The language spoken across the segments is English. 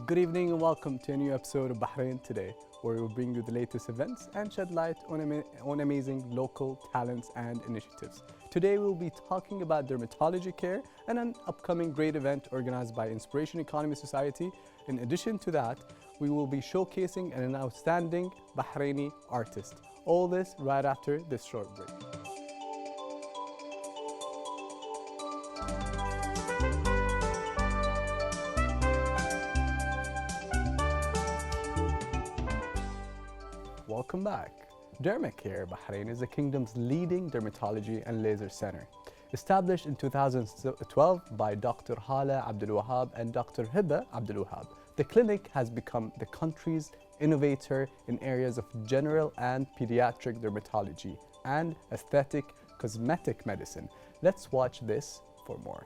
Good evening and welcome to a new episode of Bahrain Today, where we'll bring you the latest events and shed light on amazing local talents and initiatives. Today we'll be talking about dermatology care and an upcoming great event organized by Inspiration Economy Society. In addition to that, we will be showcasing an outstanding Bahraini artist. All this right after this short break. Welcome back. Dermacare Bahrain is the kingdom's leading dermatology and laser center. Established in 2012 by Dr. Hala Abdul Wahab and Dr. Hiba Abdul Wahab, the clinic has become the country's innovator in areas of general and pediatric dermatology and aesthetic cosmetic medicine. Let's watch this for more.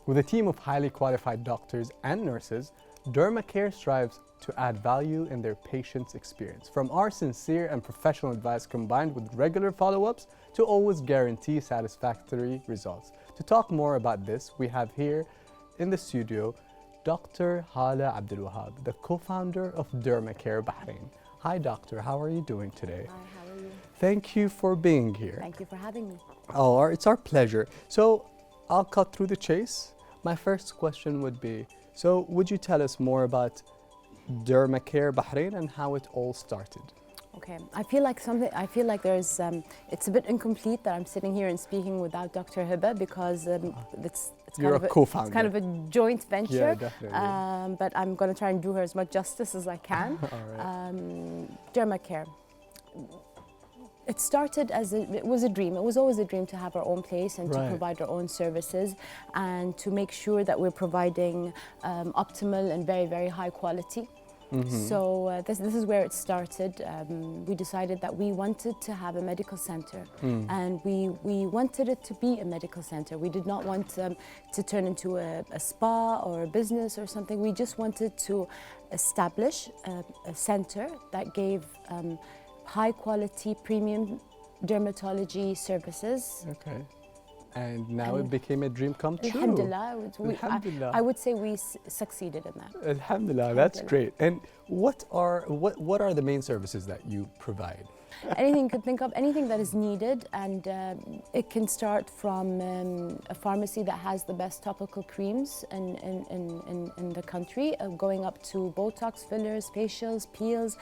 With a team of highly qualified doctors and nurses, Dermacare strives to add value in their patients' experience. From our sincere and professional advice combined with regular follow-ups to always guarantee satisfactory results. To talk more about this, we have here in the studio Dr. Hala Abdul Wahab, the co-founder of Dermacare Bahrain. Hi doctor, how are you doing today? Hi, how are you? Thank you for being here. Thank you for having me. Oh, it's our pleasure. So I'll cut through the chase. My first question would be, so would you tell us more about Dermacare Bahrain and how it all started? Okay, I feel like there's, it's a bit incomplete that I'm sitting here and speaking without Dr. Hiba because it's You're a co-founder. It's kind of a joint venture. Yeah, definitely. But I'm going to try and do her as much justice as I can. All right. Dermacare. It started as it was a dream. It was always a dream to have our own place and to provide our own services and to make sure that we're providing optimal and very, very high quality. So this is where it started. We decided that we wanted to have a medical center and we wanted it to be a medical center. We did not want to turn into a spa or a business or something. We just wanted to establish a center that gave high quality premium dermatology services. Okay. And now it became a dream come true. Alhamdulillah. Alhamdulillah. I would say we succeeded in that. Alhamdulillah, that's great. And what are the main services that you provide? Anything you could think of, anything that is needed, and it can start from a pharmacy that has the best topical creams in the country, going up to Botox fillers, facials, peels,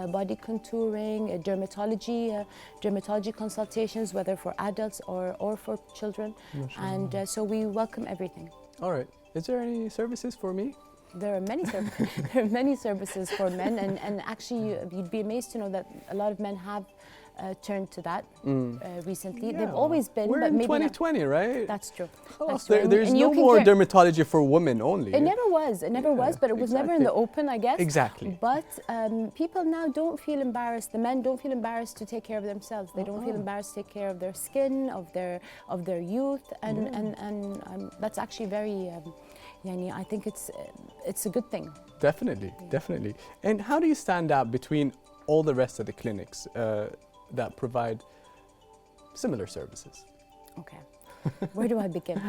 body contouring, dermatology consultations, whether for adults or for children. And so we welcome everything. All right. Is there any services for me? There are many there are many services for men, and actually you'd be amazed to know that a lot of men have turned to that recently. Yeah. They've always been, We're but in maybe 2020, right? That's true. Oh, That's true. there's And no more dermatology for women only. It never was. It never was, but it was never in the open, I guess. Exactly. But people now don't feel embarrassed. The men don't feel embarrassed to take care of themselves. They don't feel embarrassed to take care of their skin, of their youth, and that's actually very. I think it's a good thing. Definitely, definitely. And how do you stand out between all the rest of the clinics that provide similar services? Okay. Where do I begin?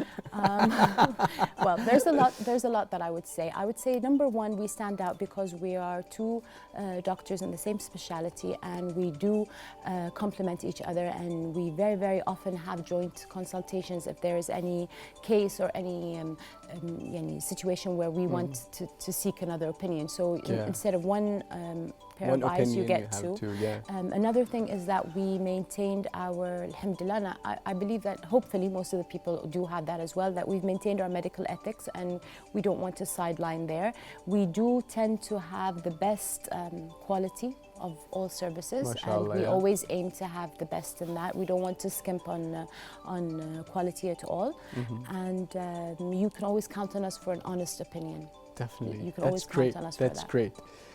Well, there's a lot that I would say. I would say number one, we stand out because we are two doctors in the same specialty, and we do complement each other, and we very, very often have joint consultations if there is any case or any situation where we want to seek another opinion. So instead of one pair of eyes, you get two. Another thing is that we maintained our, alhamdulillah, I believe that hopefully most of the people do have that as well, that we've maintained our medical ethics and we don't want to sideline there. We do tend to have the best quality of all services, and we always aim to have the best in that. We don't want to skimp on quality at all, and you can always count on us for an honest opinion. Definitely, you can always count on us for that. That's great.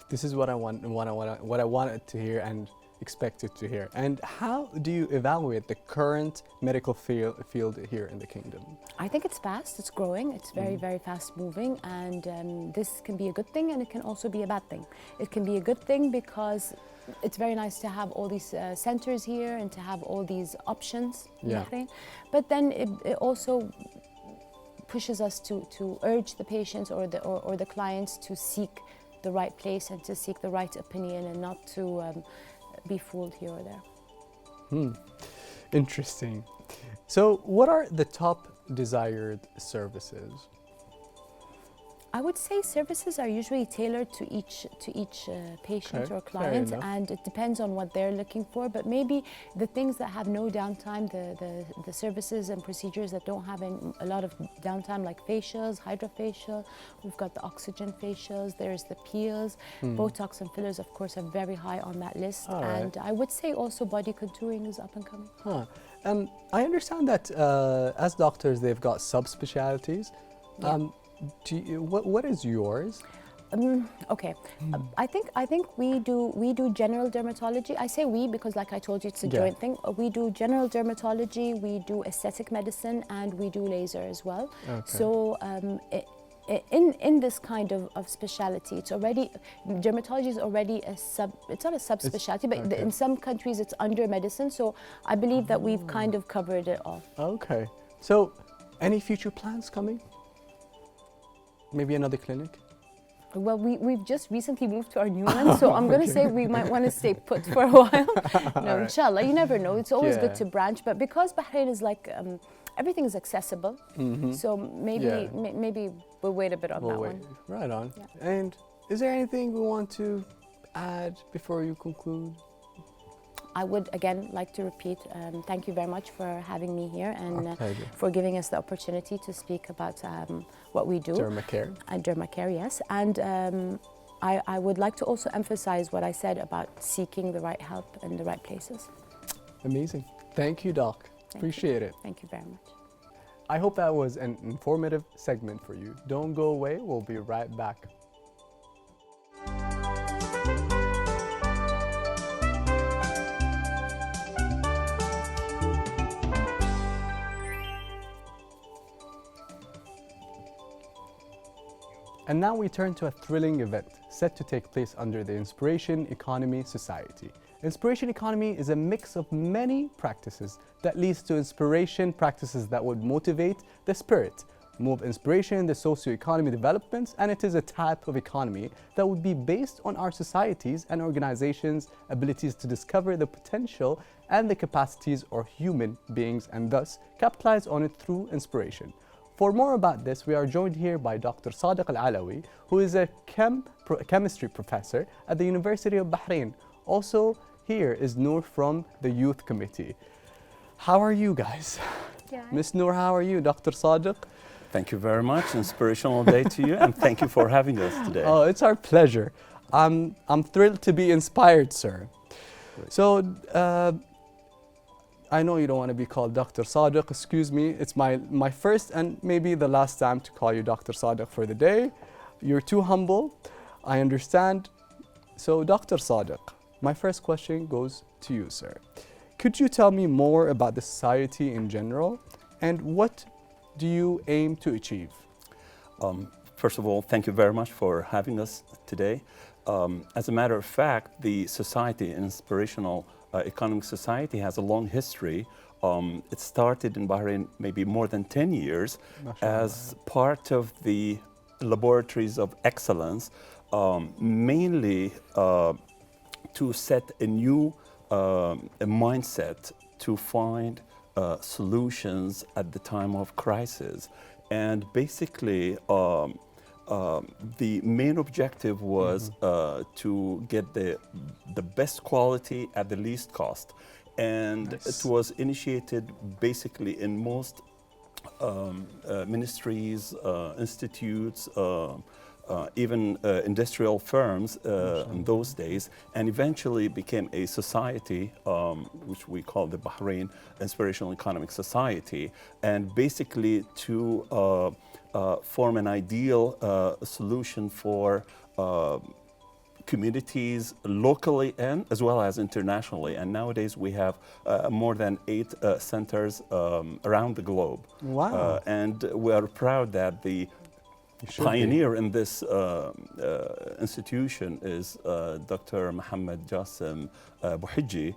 This is what I wanted to hear and expected to hear. And how do you evaluate the current medical field here in the kingdom? I think it's fast, it's growing, it's very, very fast moving, and this can be a good thing and it can also be a bad thing. It can be a good thing because it's very nice to have all these centers here and to have all these options in Bahrain, but then it also pushes us to urge the patients or the clients to seek the right place and to seek the right opinion and not to be fooled here or there. Interesting. So what are the top desired services? I would say services are usually tailored to each patient or client, and it depends on what they're looking for. But maybe the things that have no downtime, the services and procedures that don't have a lot of downtime, like facials, hydrofacial. We've got the oxygen facials. There's the peels, Botox and fillers. Of course, are very high on that list. And I would say also body contouring is up and coming. I understand that as doctors, they've got subspecialties. What is yours? Okay, I think we do general dermatology. I say we because, like I told you, it's a joint thing. We do general dermatology, we do aesthetic medicine, and we do laser as well. So in this kind of specialty, it's already, dermatology is already it's not a subspecialty, but in some countries it's under medicine. So I believe that we've kind of covered it all. Okay. So any future plans coming? Maybe another clinic? Well, we've just recently moved to our new one, so I'm going to say we might want to stay put for a while. No, inshallah, you never know. It's always good to branch, but because Bahrain is like, everything is accessible, so maybe we'll wait a bit on that one. Right on. Yeah. And is there anything we want to add before you conclude? I would again like to repeat, thank you very much for having me here and for giving us the opportunity to speak about what we do. Dermacare. Dermacare, yes. And I would like to also emphasize what I said about seeking the right help in the right places. Amazing. Thank you, Doc. Appreciate it. Thank you very much. I hope that was an informative segment for you. Don't go away. We'll be right back. And now we turn to a thrilling event set to take place under the Inspiration Economy Society. Inspiration Economy is a mix of many practices that leads to inspiration practices that would motivate the spirit, move inspiration in the socio-economy developments, and it is a type of economy that would be based on our societies and organizations' abilities to discover the potential and the capacities of human beings and thus capitalize on it through inspiration. For more about this, we are joined here by Dr. Sadiq Al-Alawi, who is a chemistry professor at the University of Bahrain. Also here is Noor from the Youth Committee. How are you guys? Yeah. Miss Noor, how are you? Dr. Sadiq? Thank you very much. Inspirational day to you, and thank you for having us today. Oh, it's our pleasure. I'm thrilled to be inspired, sir. Great. So, I know you don't want to be called Dr. Sadiq, excuse me. It's my first and maybe the last time to call you Dr. Sadiq for the day. You're too humble, I understand. So, Dr. Sadiq, my first question goes to you, sir. Could you tell me more about the society in general, and what do you aim to achieve? First of all, thank you very much for having us today. As a matter of fact, the society, Inspirational Economic Society, has a long history. It started in Bahrain maybe more than 10 years as part of the laboratories of excellence, mainly to set a new mindset to find solutions at the time of crisis. And basically, the main objective was to get the best quality at the least cost. And it was initiated basically in most ministries, institutes, even industrial firms in those days, and eventually became a society, which we call the Bahrain Inspirational Economic Society, and basically to form an ideal solution for communities locally and as well as internationally. And nowadays we have more than 8 centers around the globe. Wow. And we are proud that the pioneer in this institution is Dr. Mohammed Jassim Bouhidji,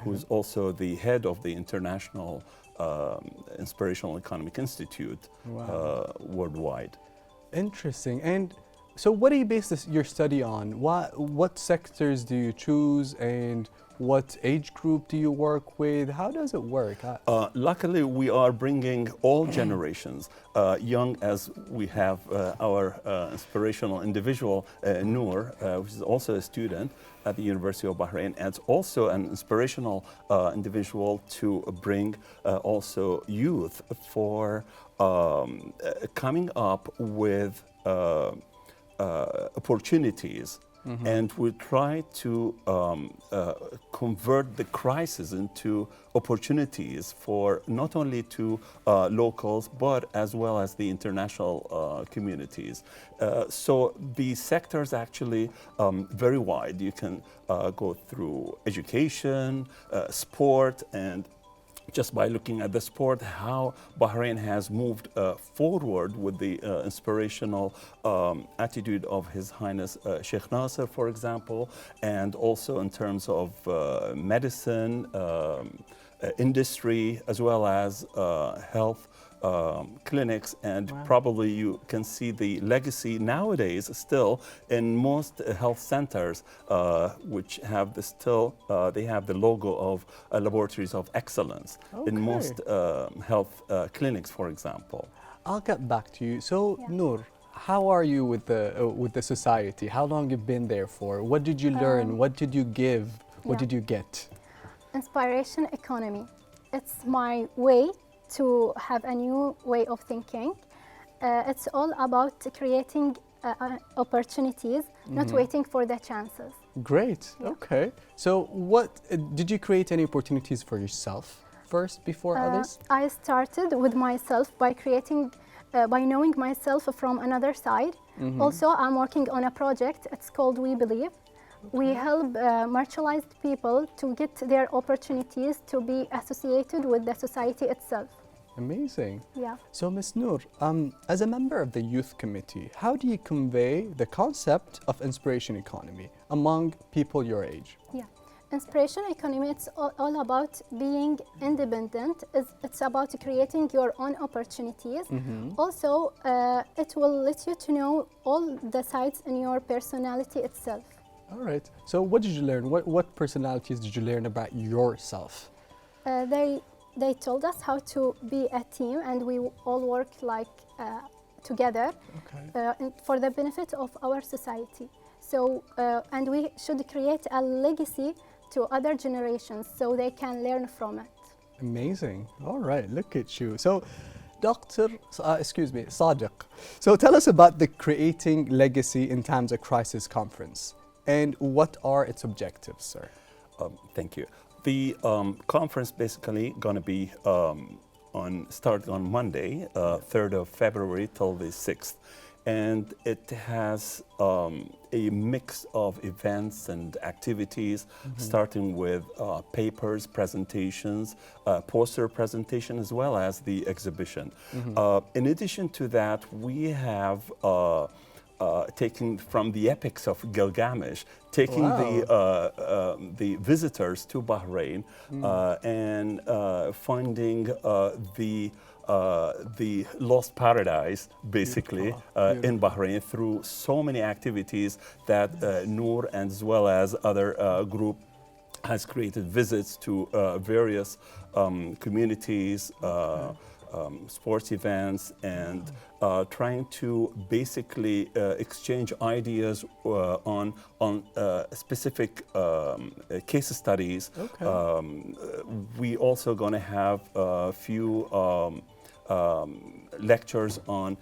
who's also the head of the International Inspirational Economic Institute worldwide. Interesting. And so what do you base your study on? What sectors do you choose, and what age group do you work with? How does it work? Luckily, we are bringing all generations, young as we have our inspirational individual, Noor, which is also a student at the University of Bahrain, and also an inspirational individual to bring also youth for coming up with opportunities. And we try to convert the crisis into opportunities for not only to locals, but as well as the international communities. So the sectors actually very wide. You can go through education, sport, and just by looking at the sport, how Bahrain has moved forward with the inspirational attitude of His Highness Sheikh Nasser, for example, and also in terms of medicine, industry, as well as health clinics, and probably you can see the legacy nowadays still in most health centers, which have they have the logo of laboratories of excellence in most health clinics, for example. I'll get back to you. So, Noor, how are you with the society? How long you've been there for? What did you learn? What did you give? What did you get? Inspiration economy. It's my way to have a new way of thinking. It's all about creating opportunities, not waiting for the chances. Great. Okay. So what did you create any opportunities for yourself first before others? I started with myself by creating, by knowing myself from another side. Also, I'm working on a project. It's called We Believe. We help marginalized people to get their opportunities to be associated with the society itself. Amazing. Yeah. So, Ms. Noor, as a member of the youth committee, how do you convey the concept of inspiration economy among people your age? Yeah. Inspiration economy, it's all about being independent. It's about creating your own opportunities. Also, it will let you to know all the sides in your personality itself. All right. So what did you learn? What personalities did you learn about yourself? They told us how to be a team, and we all work like together for the benefit of our society. So, and we should create a legacy to other generations so they can learn from it. Amazing. All right, look at you. So Sadiq. So tell us about the Creating Legacy in Times of Crisis conference and what are its objectives, sir? Thank you. The conference basically going to be starting on Monday, 3rd of February till the 6th. And it has a mix of events and activities, starting with papers, presentations, poster presentation, as well as the exhibition. In addition to that, we have taking from the epics of Gilgamesh, taking the visitors to Bahrain and finding the lost paradise, basically, in Bahrain through so many activities that Noor, as well as other group, has created visits to various communities, sports events, and trying to basically exchange ideas on specific case studies. We also going to have a few lectures on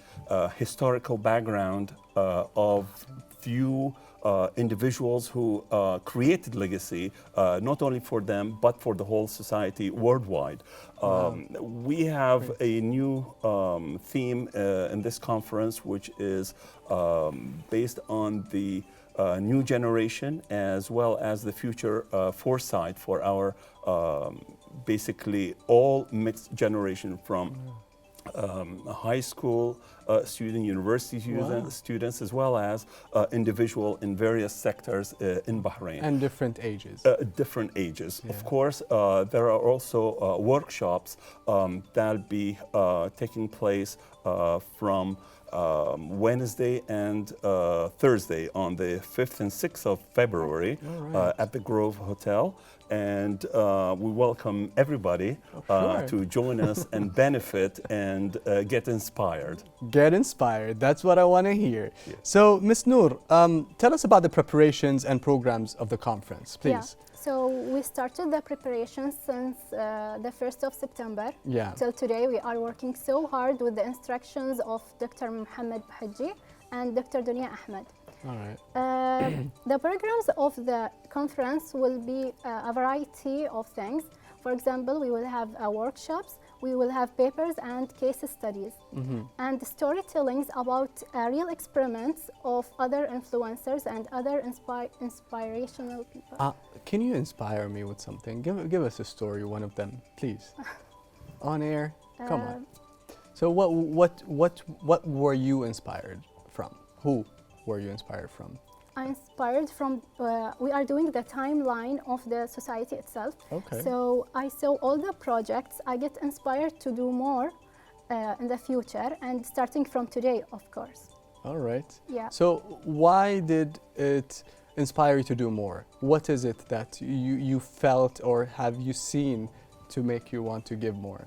historical background of few individuals who created legacy, not only for them, but for the whole society worldwide. We have a new theme in this conference, which is based on the new generation, as well as the future foresight for our basically all mixed generation from high school student, university students, as well as individual in various sectors in Bahrain. And different ages. Different ages. Of course, there are also workshops that'll be taking place from Wednesday and Thursday on the 5th and 6th of February at the Grove Hotel. And we welcome everybody to join us and benefit and get inspired. Get inspired. That's what I want to hear. Yeah. So, Ms. Noor, tell us about the preparations and programs of the conference, please. Yeah. So we started the preparations since the 1st of September till today. We are working so hard with the instructions of Dr. Mohammed Bhaji and Dr. Dunya Ahmed. All right. The programs of the conference will be a variety of things. For example, we will have workshops, we will have papers and case studies, and storytellings about real experiments of other influencers and other inspirational people. Can you inspire me with something? Give us a story, one of them, please. On air, come on. So what were you inspired from? Who were you inspired from? I'm inspired from, we are doing the timeline of the society itself. Okay. So I saw all the projects. I get inspired to do more in the future, and starting from today, of course. All right. Yeah. So why did it inspire you to do more? What is it that you felt or have you seen to make you want to give more?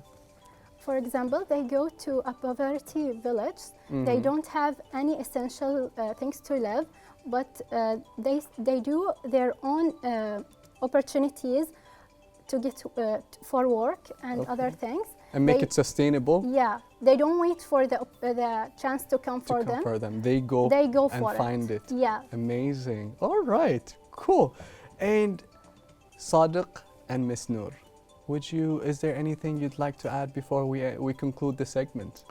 For example, they go to a poverty village. They don't have any essential things to live, but they do their own opportunities to get for work and other things. And make it sustainable? Yeah, they don't wait for the chance to come for them. They go and find it. Yeah. Amazing. All right, cool. And Sadiq and Ms. Noor, is there anything you'd like to add before we conclude the segment?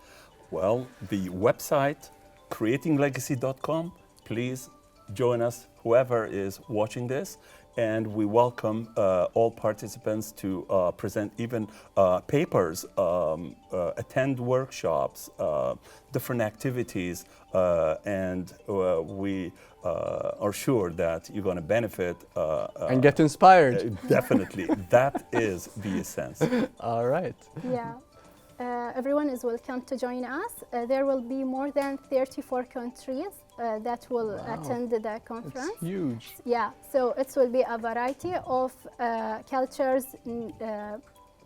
Well, the website, creatinglegacy.com, please join us, whoever is watching this, and we welcome all participants to present even papers, attend workshops, different activities, and we are sure that you're going to benefit. And get inspired. Definitely. That is the essence. All right. Yeah. Everyone is welcome to join us. There will be more than 34 countries that will attend the conference. It's huge. Yeah, so it will be a variety of cultures,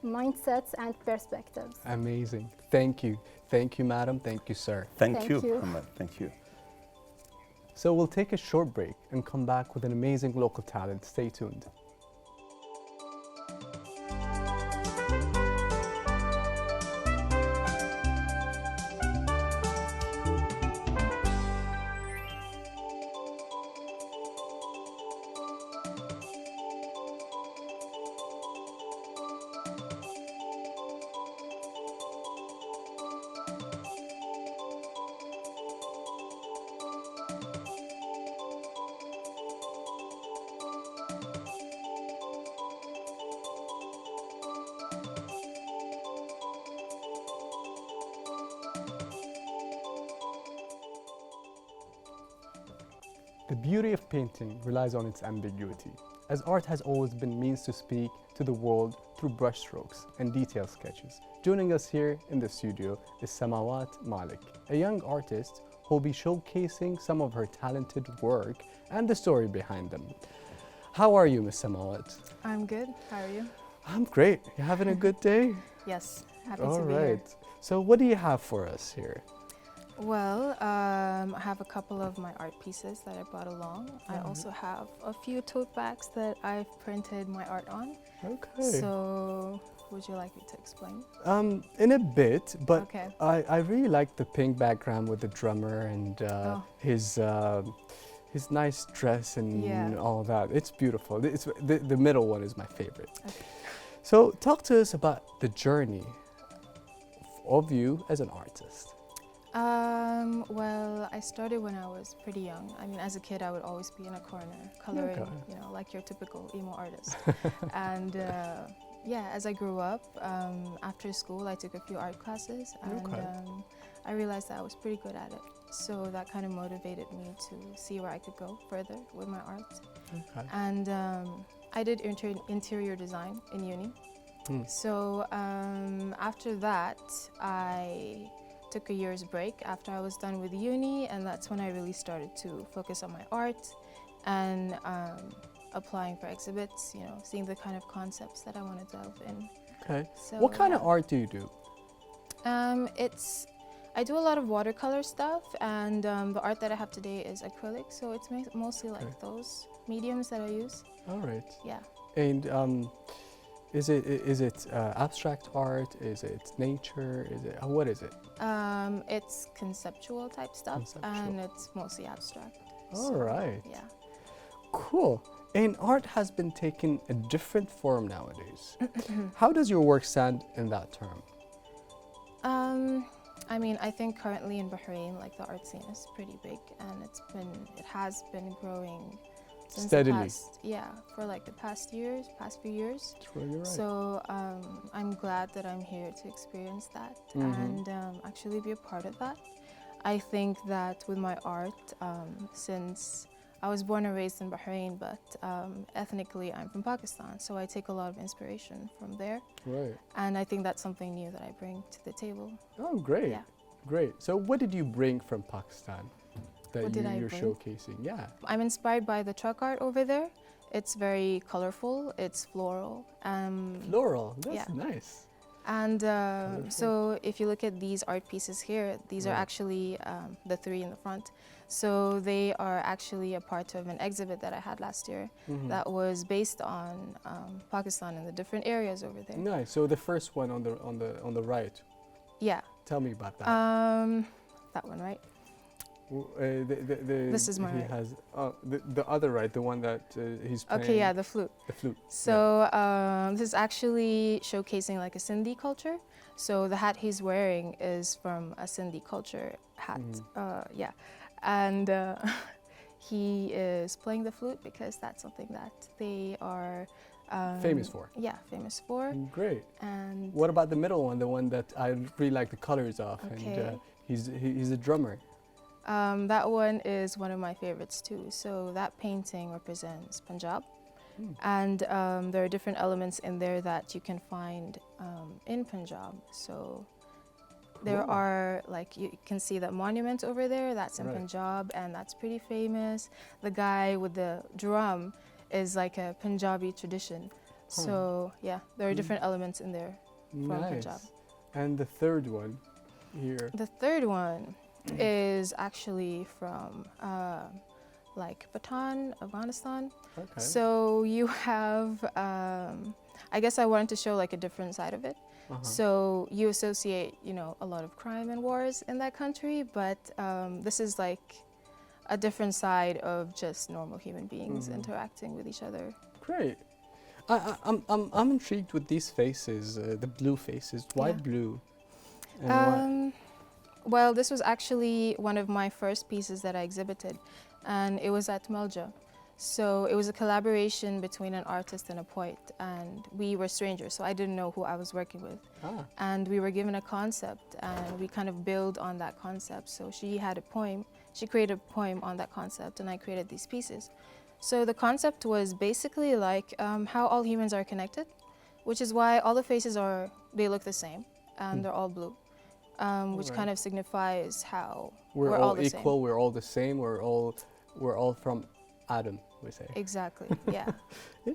mindsets, and perspectives. Amazing. Thank you. Thank you, madam. Thank you, sir. Thank you, Muhammad. Thank you. So we'll take a short break and come back with an amazing local talent. Stay tuned. The beauty of painting relies on its ambiguity, as art has always been means to speak to the world through brushstrokes and detailed sketches. Joining us here in the studio is Samawat Malik, a young artist who will be showcasing some of her talented work and the story behind them. How are you, Miss Samawat? I'm good. How are you? I'm great. You having a good day? Yes, happy All to be right. here. So what do you have for us here? Well, I have a couple of my art pieces that I brought along. I also have a few tote bags that I've printed my art on. Okay. So, would you like me to explain? In a bit, but Okay. I really like the pink background with the drummer and Oh. his nice dress and Yeah. all that. It's beautiful. The middle one is my favorite. Okay. So talk to us about the journey of you as an artist. Well, I started when I was pretty young. I mean, as a kid, I would always be in a corner coloring, Okay. you know, like your typical emo artist. And yeah, as I grew up, after school, I took a few art classes, and Okay. I realized that I was pretty good at it. So that kind of motivated me to see where I could go further with my art. Okay. And I did interior design in uni. Hmm. So after that, I took a year's break after I was done with uni, and that's when I really started to focus on my art and applying for exhibits, you know, seeing the kind of concepts that I want to delve in. Okay. So, What kind of yeah. art do you do? I do a lot of watercolor stuff, and the art that I have today is acrylic, so it's mostly like Okay. those mediums that I use. All right. Yeah. And is it abstract art? Is it nature? Is it what is it? It's conceptual type stuff, Conceptual. and it's mostly abstract. All right. Yeah. Cool. And art has been taking a different form nowadays. How does your work stand in that term? I mean, I think currently in Bahrain, like the art scene is pretty big, and it has been growing since Steadily. the past, yeah, for like the past few years. Sure, you're right. So I'm glad that I'm here to experience that and actually be a part of that. I think that with my art, since I was born and raised in Bahrain, but ethnically I'm from Pakistan, so I take a lot of inspiration from there. Right. And I think that's something new that I bring to the table. Oh, great. Yeah. Great. So what did you bring from Pakistan that What did I you're bring? showcasing? Yeah. I'm inspired by the truck art over there. It's very colorful, it's floral. Floral. That's Yeah. nice. And so if you look at these art pieces here, these are Right. actually the three in the front. So they are actually a part of an exhibit that I had last year that was based on Pakistan and the different areas over there. Nice. So the first one on the right. Yeah, Tell me about that. that one, right? This is my he right. has the other right, the one that he's playing. Okay, yeah, the flute. The flute. So this is actually showcasing like a Sindhi culture. So the hat he's wearing is from a Sindhi culture hat. Yeah, and he is playing the flute because that's something that they are Famous for. Yeah, famous for. Great. And What about the middle one, the one that I really like the colors of, and Okay. he's a drummer. that one is one of my favorites too. So that painting represents Punjab. And there are different elements in there that you can find in Punjab. So there Cool. are, like, you can see that monument over there, that's in Right. Punjab, and that's pretty famous. The guy with the drum is like a Punjabi tradition. So yeah, there are different elements in there from Nice. Punjab. And the third one here. The third one is actually from like Bhutan, Afghanistan. Okay. So you have, I guess I wanted to show like a different side of it. So you associate, you know, a lot of crime and wars in that country, but this is like a different side of just normal human beings interacting with each other. Great. I'm intrigued with these faces, the blue faces. Why Yeah. blue? And why? Well, this was actually one of my first pieces that I exhibited, and it was at Melja. So it was a collaboration between an artist and a poet, and we were strangers, so I didn't know who I was working with. And we were given a concept, and we kind of build on that concept. So she had a poem, she created a poem on that concept, and I created these pieces. So the concept was basically like how all humans are connected, which is why all the faces they look the same, and they're all blue, which kind of signifies how we're all the equal, same. we're all the same, we're all from Adam, we say. Exactly, yeah.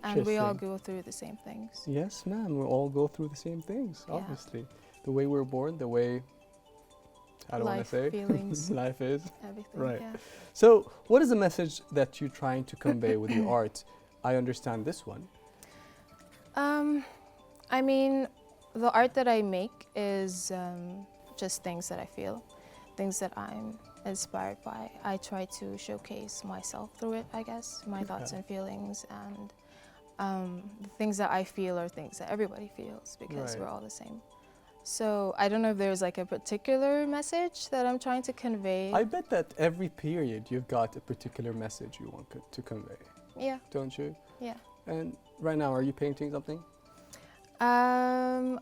And we all go through the same things. Yes, ma'am, we all go through the same things, Yeah. obviously. The way we're born, the way, I don't want to say, feelings, life is. everything, Right. yeah. So, what is the message that you're trying to convey with your art? I understand this one. I mean, the art that I make is just things that I feel, things that I'm inspired by. I try to showcase myself through it, I guess, my thoughts and feelings, and the things that I feel are things that everybody feels, because we're all the same. So I don't know if there's like a particular message that I'm trying to convey. I bet that every period you've got a particular message you want to convey, Yeah, don't you? yeah. And right now, are you painting something?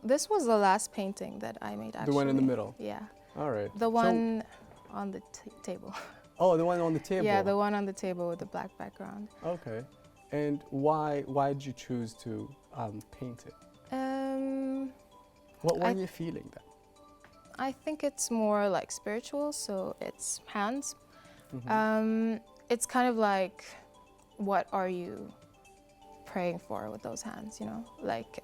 This was the last painting that I made, actually. The one in the middle? Yeah. All right. The one on the table. Oh, the one on the table? Yeah, the one on the table with the black background. Okay. And why did you choose to paint it? What were you feeling then? I think it's more like spiritual, so it's hands. It's kind of like, what are you praying for with those hands, you know? Like,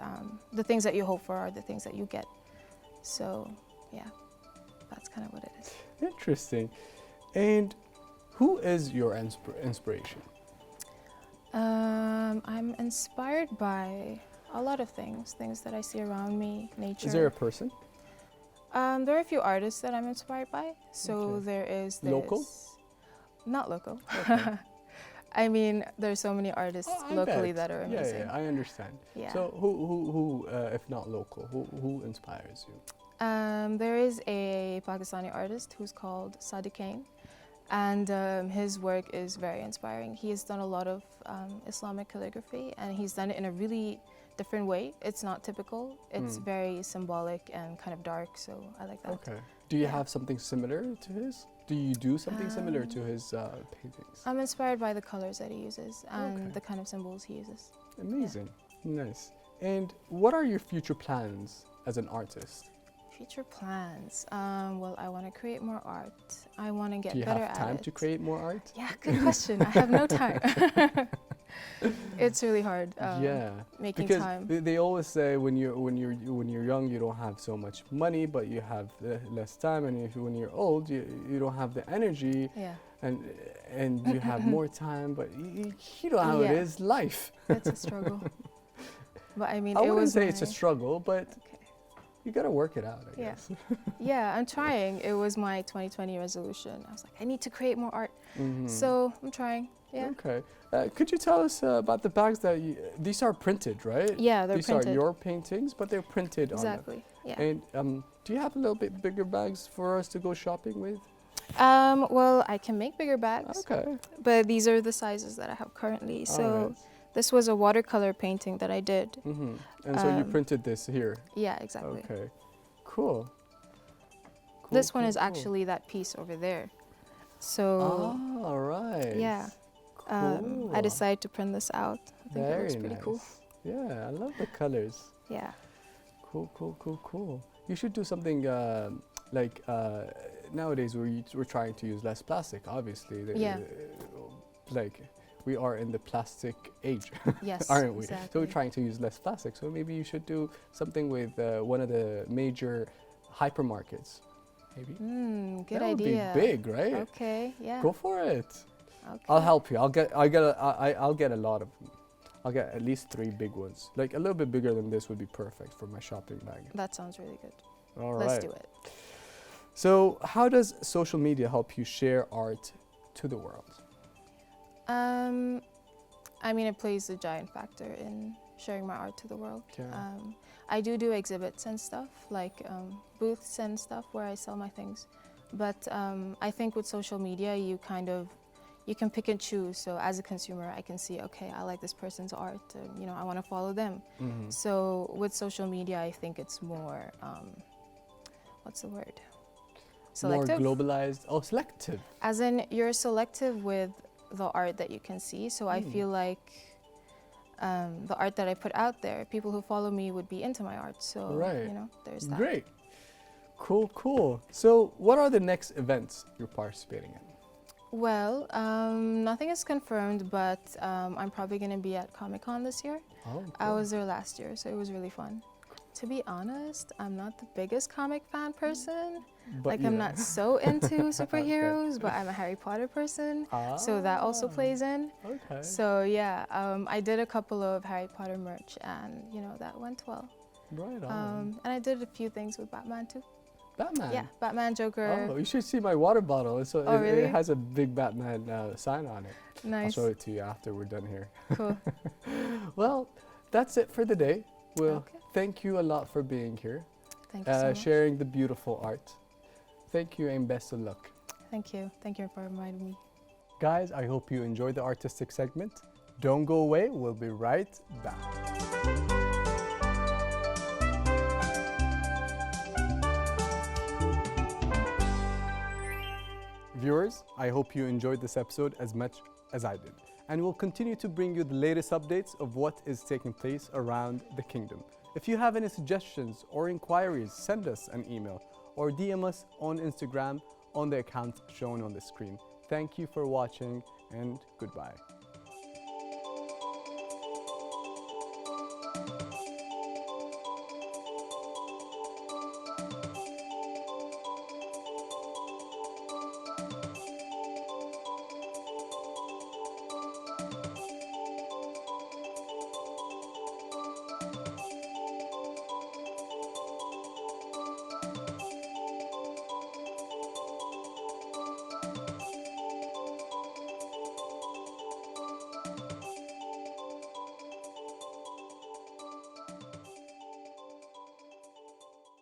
the things that you hope for are the things that you get. So, yeah, that's kind of what it is. Interesting. And who is your inspiration? I'm inspired by a lot of things that I see around me, nature. Is there a person? There are a few artists that I'm inspired by. So Okay. there is this... Local? Not local. Okay. I mean, there's so many artists locally that are amazing. Yeah, I understand. Yeah. So who if not local, who inspires you? There is a Pakistani artist who's called Sadiqain, and his work is very inspiring. He has done a lot of Islamic calligraphy, and he's done it in a really different way. It's not typical. It's very symbolic and kind of dark, so I like that. Okay. Do you have something similar to his? Do you do something similar to his paintings? I'm inspired by the colors that he uses and Okay. the kind of symbols he uses. Amazing. Nice. And what are your future plans as an artist? Future plans. Well, I want to create more art. I want to get Do you better have time at it. to create more art? Yeah, good question. I have no time. It's really hard. Yeah, making because time. they always say when you're young you don't have so much money, but you have less time, and when you're old you don't have the energy, Yeah, and you have more time, but you know how it Yeah. is, life. it's a struggle. But I mean, I it wouldn't was say it's a my- struggle, but Okay. you gotta work it out, I Yeah. guess. Yeah, I'm trying. It was my 2020 resolution. I was like, I need to create more art. Mhm. So I'm trying. Yeah. Okay. Could you tell us about the bags that these are printed, right? Yeah, they're these printed. are your paintings, but they're printed on them. Exactly. Yeah. And do you have a little bit bigger bags for us to go shopping with? Well, I can make bigger bags, Okay. but these are the sizes that I have currently. So Alright. this was a watercolor painting that I did. Mm-hmm. And so you printed this here. Yeah, exactly. Okay. Cool. This one Cool, is cool. actually that piece over there. So Oh, all right. yeah, Cool. I decided to print this out. I think it looks pretty nice. cool. Yeah, I love the colors. Yeah. Cool, cool, cool, cool. You should do something like nowadays we're trying to use less plastic, obviously. Yeah. Like we are in the plastic age, Yes. aren't we? Exactly. So we're trying to use less plastic. So maybe you should do something with one of the major hypermarkets. Maybe. Good that would idea. be big, right? Okay. Yeah. Go for it. Okay. I'll help you. I'll get a lot of them. I'll get at least 3 big ones. Like a little bit bigger than this would be perfect for my shopping bag. That sounds really good. All right. Let's do it. So, how does social media help you share art to the world? I mean, it plays a giant factor in sharing my art to the world. Yeah. I do exhibits and stuff, like booths and stuff where I sell my things. But I think with social media, you can pick and choose. So as a consumer, I can see, okay, I like this person's art, and, I want to follow them. Mhm. So with social media, I think it's more, what's the word? selective. More globalized. Oh, selective. As in, you're selective with the art that you can see. So I feel like the art that I put out there, people who follow me would be into my art. So, Right. you know, there's that. Great. Cool, cool. So what are the next events you're participating in? Well, nothing is confirmed, but I'm probably going to be at Comic-Con this year. Oh, I cool. was there last year, so it was really fun. To be honest, I'm not the biggest comic fan person. But Like, you I'm know. not so into superheroes, but I'm a Harry Potter person, so that also plays in. Okay. So yeah, I did a couple of Harry Potter merch, and you know that went well. Right on. And I did a few things with Batman too. Batman. Yeah, Batman, Joker. Oh, you should see my water bottle. So Oh, really? it has a big Batman sign on it. I'll Nice. show it to you after we're done here. Cool. Well, that's it for the day. Well, Okay. thank you a lot for being here, Thank you so much. sharing the beautiful art. Thank you and best of luck. Thank you. Thank you for reminding me. Guys, I hope you enjoyed the artistic segment. Don't go away. We'll be right back. Viewers, I hope you enjoyed this episode as much as I did. And we'll continue to bring you the latest updates of what is taking place around the kingdom. If you have any suggestions or inquiries, send us an email or DM us on Instagram on the account shown on the screen. Thank you for watching and goodbye.